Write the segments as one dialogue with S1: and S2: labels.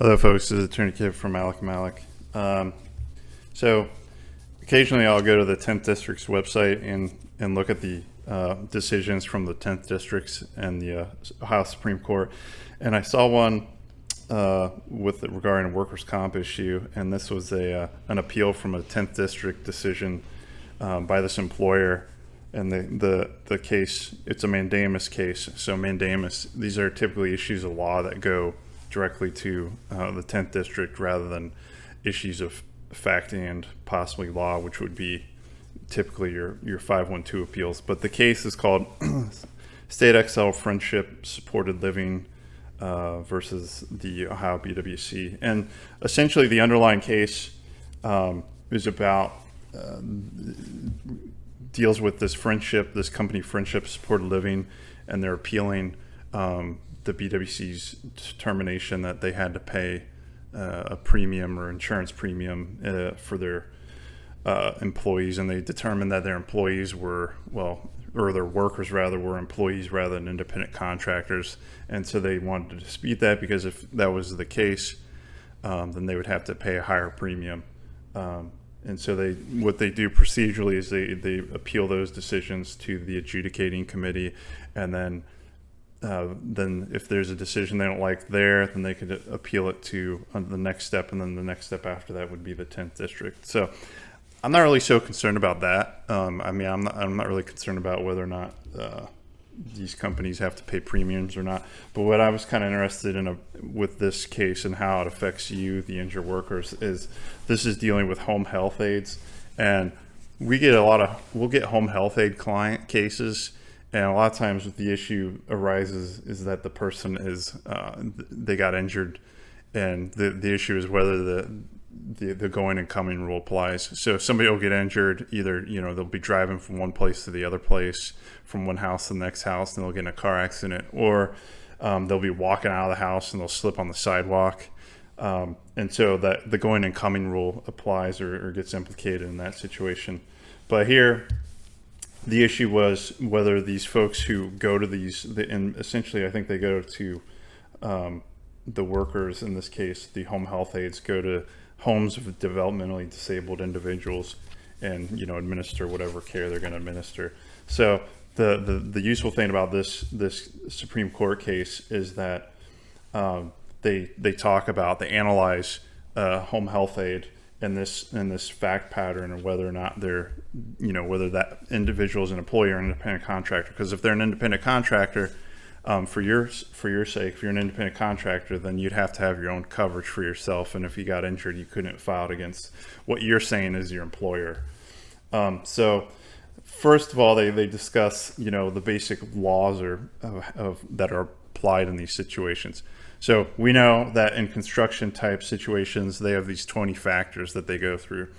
S1: Hello, folks. This is Attorney Kid from Malek. So occasionally I'll go to the 10th District's website and look at the decisions from the 10th Districts and the Ohio Supreme Court. And I saw one regarding a workers' comp issue, and this was an appeal from a 10th District decision by this employer. And the case, it's a mandamus case. So mandamus, these are typically issues of law that go directly to the 10th District rather than issues of fact and possibly law, which would be typically your 512 appeals. But the case is called State XL Friendship Supported Living versus the Ohio BWC. And essentially the underlying case is about deals with this company Friendship Supported Living, and they're appealing the BWC's determination that they had to pay a premium or insurance premium for their employees, and they determined that their employees were, or their workers rather, were employees rather than independent contractors. And so they wanted to dispute that, because if that was the case, then they would have to pay a higher premium. And so what they do procedurally is they appeal those decisions to the adjudicating committee, and then if there's a decision they don't like there, then they could appeal it to the next step, and then the next step after that would be the 10th District. So I'm not really so concerned about that. I'm not really concerned about whether or not these companies have to pay premiums or not. But what I was kind of interested in with this case and how it affects you, the injured workers, is this is dealing with home health aides, and we'll get home health aide client cases. And a lot of times the issue arises is that the person they got injured, and the issue is whether the going and coming rule applies. So somebody will get injured, either, they'll be driving from one place to the other place, from one house to the next house, and they'll get in a car accident, or they'll be walking out of the house and they'll slip on the sidewalk. And so that the going and coming rule applies or gets implicated in that situation. But here, the issue was whether these folks who go to and essentially I think they go to the workers, in this case, the home health aides, go to homes of developmentally disabled individuals and, administer whatever care they're going to administer. So the useful thing about this Supreme Court case is that they analyze home health aide in this fact pattern, and whether or not they're, whether that individual is an employee or an independent contractor. Because if they're an independent contractor, for your sake, if you're an independent contractor, then you'd have to have your own coverage for yourself. And if you got injured, you couldn't file it against what you're saying is your employer. So first of all, they discuss, the basic laws that are applied in these situations. So we know that in construction type situations, they have these 20 factors that they go through.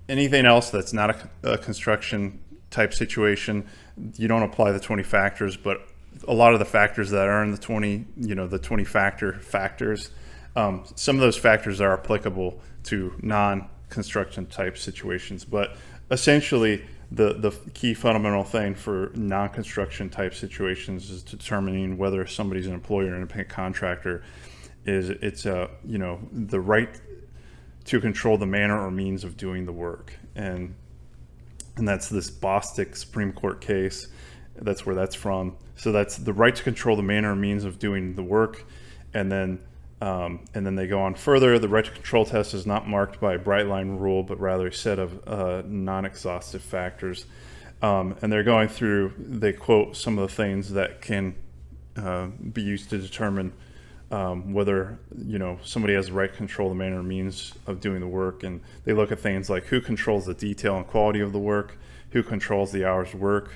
S1: Anything else that's not a construction type situation, you don't apply the 20 factors, but a lot of the factors that are in the 20, the 20 factors, some of those factors are applicable to non-construction type situations. But essentially, the key fundamental thing for non-construction type situations is determining whether somebody's an employer or an independent contractor. It's the right to control the manner or means of doing the work, and that's this Bostick Supreme Court case. That's where that's from. So that's the right to control the manner or means of doing the work, and then they go on further. The right to control test is not marked by a bright line rule, but rather a set of non-exhaustive factors. And they're going through, they quote some of the things that can be used to determine whether, somebody has the right to control the manner or means of doing the work. And they look at things like who controls the detail and quality of the work, who controls the hours work,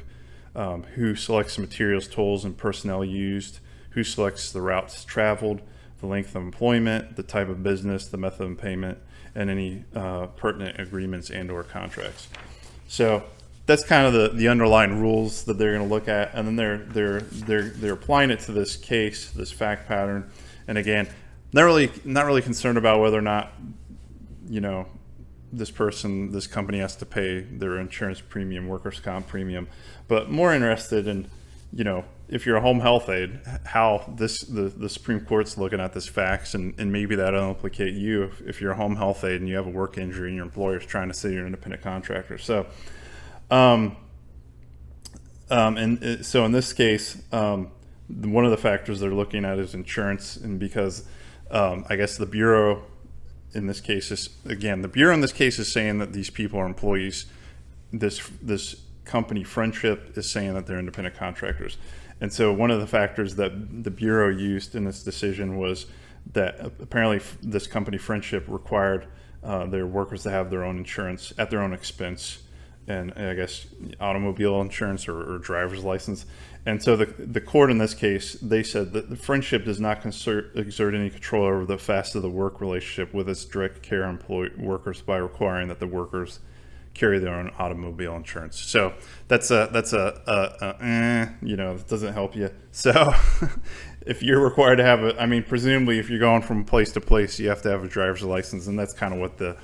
S1: who selects the materials, tools, and personnel used, who selects the routes traveled, the length of employment, the type of business, the method of payment, and any pertinent agreements and or contracts. So that's kind of the underlying rules that they're going to look at, and then they're applying it to this case, this fact pattern. And again, not really concerned about whether or not this company has to pay their insurance premium, workers' comp premium, but more interested in if you're a home health aide, how the Supreme Court's looking at this facts, and maybe that'll implicate you if you're a home health aide and you have a work injury and your employer's trying to say you're an independent contractor. So, so in this case, one of the factors they're looking at is insurance, and because I guess the Bureau in this case is saying that these people are employees. This company Friendship is saying that they're independent contractors. And so one of the factors that the Bureau used in this decision was that apparently this company Friendship required their workers to have their own insurance at their own expense, and I guess automobile insurance or driver's license. And so the court in this case, they said that the Friendship does not exert any control over the facts of the work relationship with its direct care workers by requiring that the workers carry their own automobile insurance. So that doesn't help you. So if you're required to have presumably if you're going from place to place, you have to have a driver's license, and that's kind of what the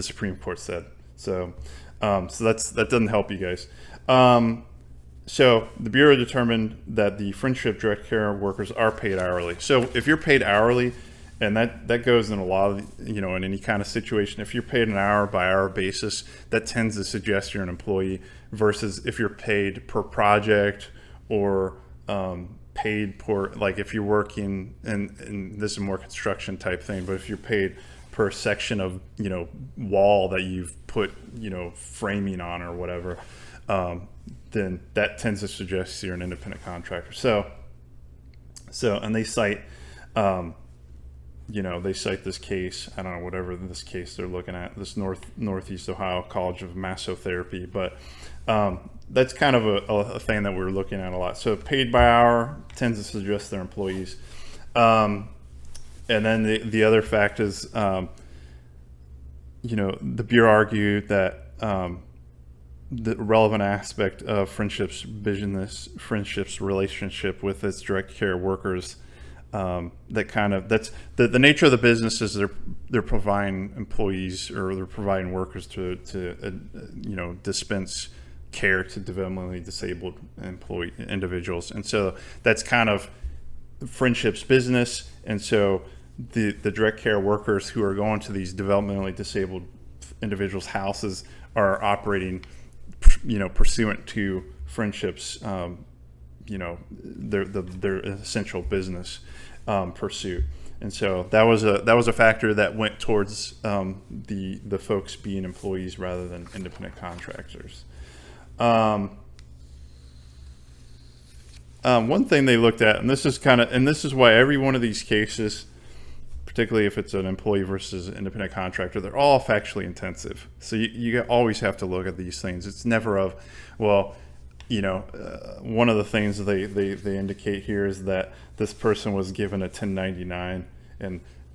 S1: Supreme Court said. So that doesn't help you guys. So the Bureau determined that the Friendship direct care workers are paid hourly. So if you're paid hourly, and that goes in a lot of, in any kind of situation, if you're paid an hour by hour basis, that tends to suggest you're an employee, versus if you're paid per project or paid per, like if you're working, and this is more construction type thing, but if you're paid per section of, wall that you've put, framing on or whatever, then that tends to suggest you're an independent contractor. So, and they cite, they cite this case, I don't know, whatever this case they're looking at, this Northeast Ohio College of Massotherapy, but that's kind of a thing that we're looking at a lot. So paid by hour tends to suggest they're employees. And then the other fact is, the Bureau argued that the relevant aspect of Friendship's relationship with its direct care workers, that's the nature of the business is they're providing employees, or they're providing workers to dispense care to developmentally disabled individuals, and so that's kind of Friendship's business. And so the direct care workers who are going to these developmentally disabled individuals' houses are operating, pursuant to Friendship's, their essential business pursuit. And so that was a factor that went towards the folks being employees rather than independent contractors. One thing they looked at, and this is why every one of these cases, particularly if it's an employee versus an independent contractor, they're all factually intensive. So you always have to look at these things. It's never of, well, one of the things they indicate here is that this person was given a 1099,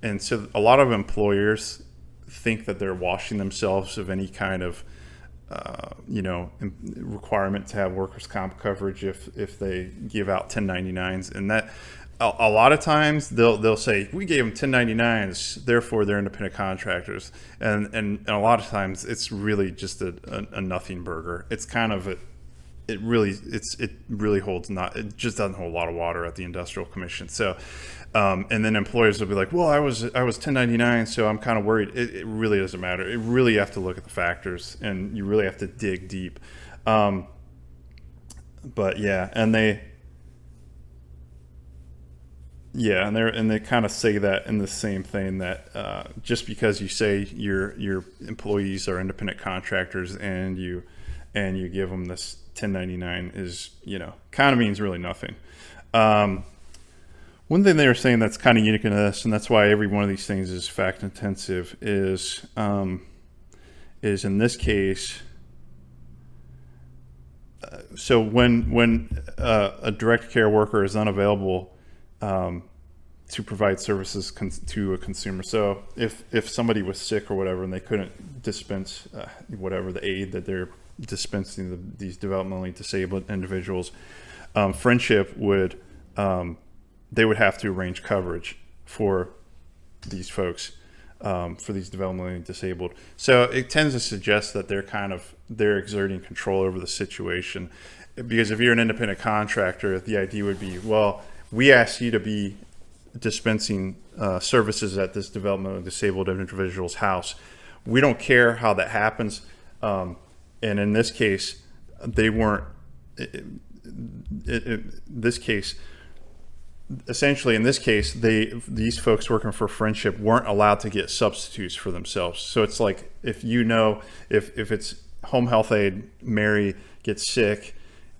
S1: and so a lot of employers think that they're washing themselves of any kind of requirement to have workers' comp coverage if they give out 1099s, and that a lot of times they'll say, we gave them 1099s, therefore they're independent contractors, and a lot of times it's really just a nothing burger. It's kind of it really holds it just doesn't hold a lot of water at the Industrial Commission. So and then employers will be like, well, I was 1099, so I'm kind of worried. It really doesn't matter. It really, you have to look at the factors, and you really have to dig deep. But yeah, and they kind of say that in the same thing, that just because you say your employees are independent contractors and you give them this 1099 is, kind of means really nothing. One thing they were saying that's kind of unique in this, and that's why every one of these things is fact intensive, is in this case, so when a direct care worker is unavailable to provide services to a consumer, so if somebody was sick or whatever and they couldn't dispense whatever the aid that they're dispensing these developmentally disabled individuals, Friendship would they would have to arrange coverage for these folks. for these developmentally disabled. So it tends to suggest that they're exerting control over the situation, because if you're an independent contractor, the idea would be, well, we asked you to be dispensing services at this developmentally disabled individual's house. We don't care how that happens. And in this case, they weren't. This case, essentially, in this case, these folks working for Friendship weren't allowed to get substitutes for themselves. So it's like, if if it's home health aide Mary gets sick,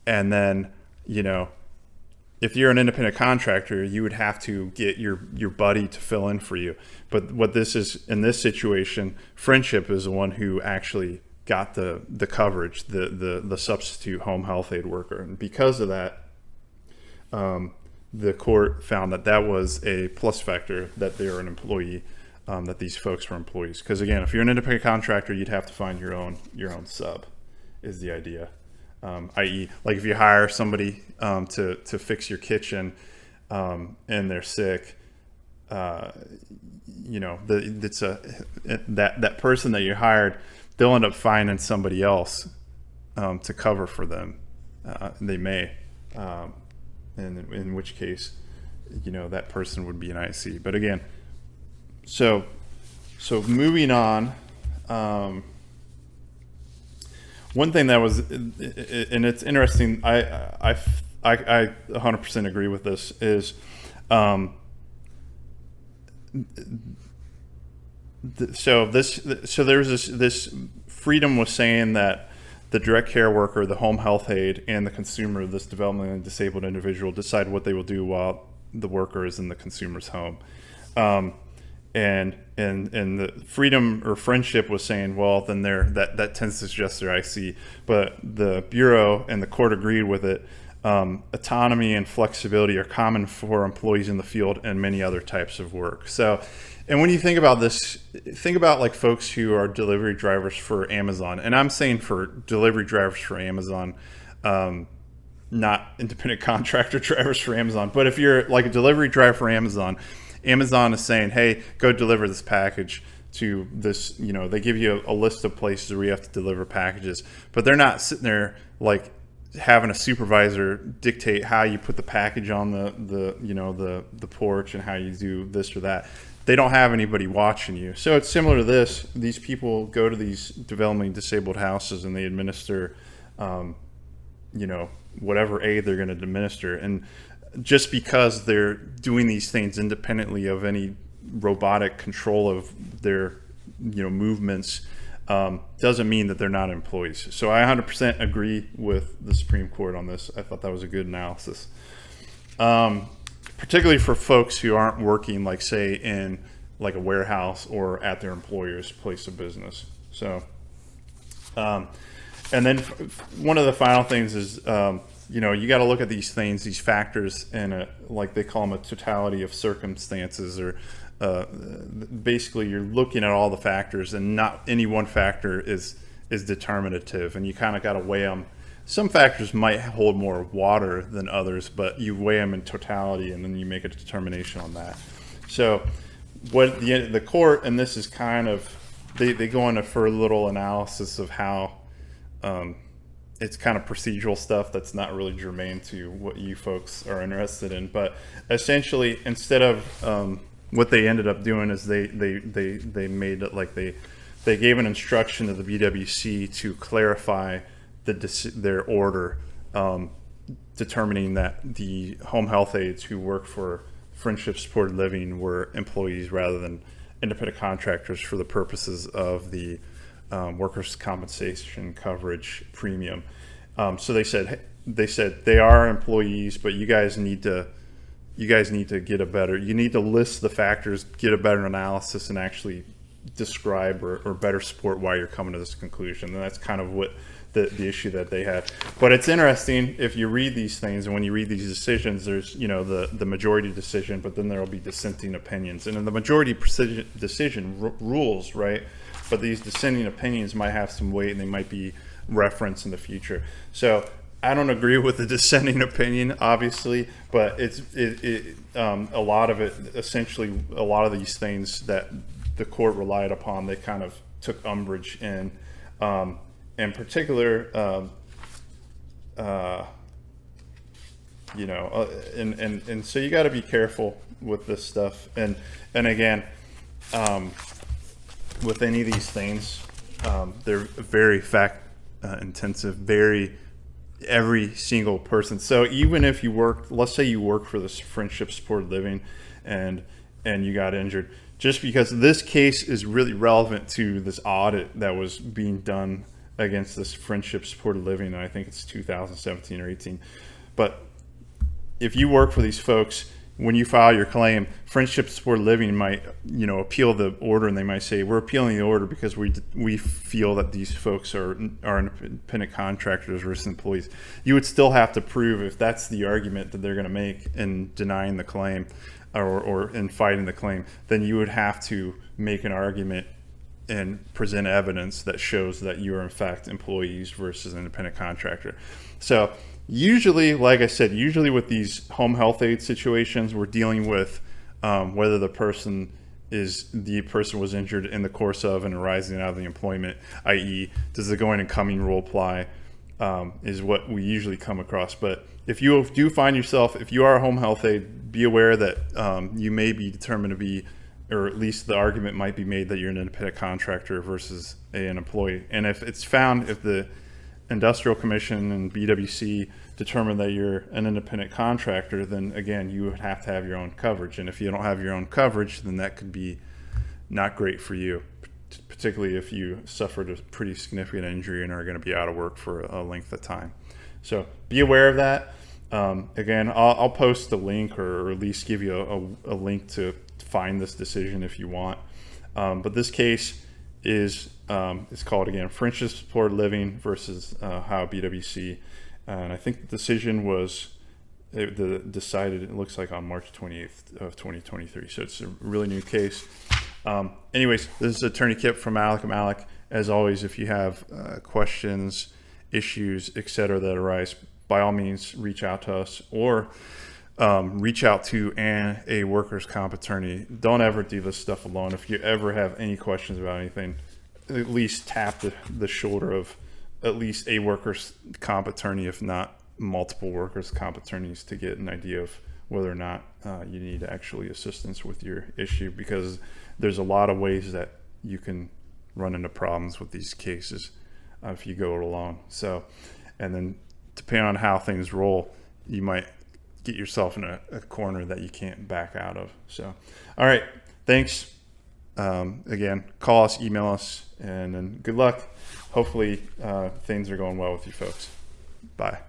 S1: and then if you're an independent contractor, you would have to get your buddy to fill in for you. But what this is, in this situation, Friendship is the one who actually got the coverage, the substitute home health aide worker. And because of that, the court found that was a plus factor, that they were an employee, that these folks were employees. Because again, if you're an independent contractor, you'd have to find your own sub, is the idea. I.e., like if you hire somebody to fix your kitchen, and they're sick, that person that you hired, they'll end up finding somebody else to cover for them. They may, and in which case, that person would be an IC. But again, so moving on. One thing that was, and it's interesting, I 100% agree with this, is so there's this Freedom was saying that the direct care worker, the home health aide, and the consumer, this developmentally disabled individual, decide what they will do while the worker is in the consumer's home. And the Freedom or Friendship was saying, well, then that tends to suggest they're IC. But the Bureau and the court agreed with it. Autonomy and flexibility are common for employees in the field and many other types of work. So, and when you think about this, think about like folks who are delivery drivers for Amazon. And I'm saying for delivery drivers for Amazon, not independent contractor drivers for Amazon. But if you're like a delivery driver for Amazon is saying, hey, go deliver this package to this, they give you a list of places where you have to deliver packages, but they're not sitting there like having a supervisor dictate how you put the package on the porch and how you do this or that. They don't have anybody watching you. So it's similar to this. These people go to these developmentally disabled houses and they administer, whatever aid they're going to administer. And just because they're doing these things independently of any robotic control of their movements, doesn't mean that they're not employees. So I 100% agree with the Supreme Court on this. I thought that was a good analysis, particularly for folks who aren't working, like say in like a warehouse or at their employer's place of business. So and then one of the final things is you got to look at these things, these factors, in like they call them a totality of circumstances, or basically you're looking at all the factors, and not any one factor is determinative, and you kind of got to weigh them. Some factors might hold more water than others, but you weigh them in totality, and then you make a determination on that. So what the court, and this is kind of, they go into for a little analysis of how it's kind of procedural stuff that's not really germane to what you folks are interested in. But essentially, instead of what they ended up doing is they made it like they gave an instruction to the BWC to clarify their order, determining that the home health aides who work for Friendship Supported Living were employees rather than independent contractors for the purposes of the workers' compensation coverage premium. So they said they are employees, but you guys need to get you need to list the factors, get a better analysis, and actually describe or better support why you're coming to this conclusion. And that's kind of what the issue that they had. But it's interesting if you read these things, and when you read these decisions, there's the majority decision, but then there will be dissenting opinions. And in the majority decision rules, right? But these dissenting opinions might have some weight, and they might be referenced in the future. So I don't agree with the dissenting opinion, obviously, but a lot of it, essentially, a lot of these things that the court relied upon, they kind of took umbrage in. In particular, and so you got to be careful with this stuff. And again, with any of these things, they're very fact intensive, every single person. So even if you worked, let's say you work for this friendship supported living and you got injured, just because this case is really relevant to this audit that was being done against this friendship supported living, and I think it's 2017 or 18. But if you work for these folks, when you file your claim, friendship supported living might, appeal the order, and they might say, we're appealing the order because we feel that these folks are independent contractors versus employees. You would still have to prove, if that's the argument that they're going to make in denying the claim or in fighting the claim, then you would have to make an argument and present evidence that shows that you are in fact employees versus an independent contractor. So usually, like I said, with these home health aid situations, we're dealing with whether the person was injured in the course of and arising out of the employment, i.e., does the going and coming rule apply, is what we usually come across. But if you do find yourself, if you are a home health aid, be aware that you may be determined to be, or at least the argument might be made that you're an independent contractor versus an employee. And if it's found, if the Industrial Commission and BWC determine that you're an independent contractor, then again, you would have to have your own coverage. And if you don't have your own coverage, then that could be not great for you, particularly if you suffered a pretty significant injury and are going to be out of work for a length of time. So be aware of that. Again, I'll post a link, or at least give you a link to find this decision if you want. But this case is it's called, again, friendship supported living versus Ohio BWC, and I think the decision was decided, it looks like, on March 28th of 2023. So it's a really new case. Anyways, this is Attorney Kip from Malek. As always, if you have questions, issues, etc. that arise, by all means reach out to us, or reach out to a workers' comp attorney. Don't ever do this stuff alone. If you ever have any questions about anything, at least tap the shoulder of at least a workers' comp attorney, if not multiple workers' comp attorneys, to get an idea of whether or not you need actually assistance with your issue, because there's a lot of ways that you can run into problems with these cases if you go along. So, and then depending on how things roll, you might get yourself in a corner that you can't back out of. So, all right, thanks. Again, call us, email us, and then good luck. Hopefully things are going well with you folks. Bye.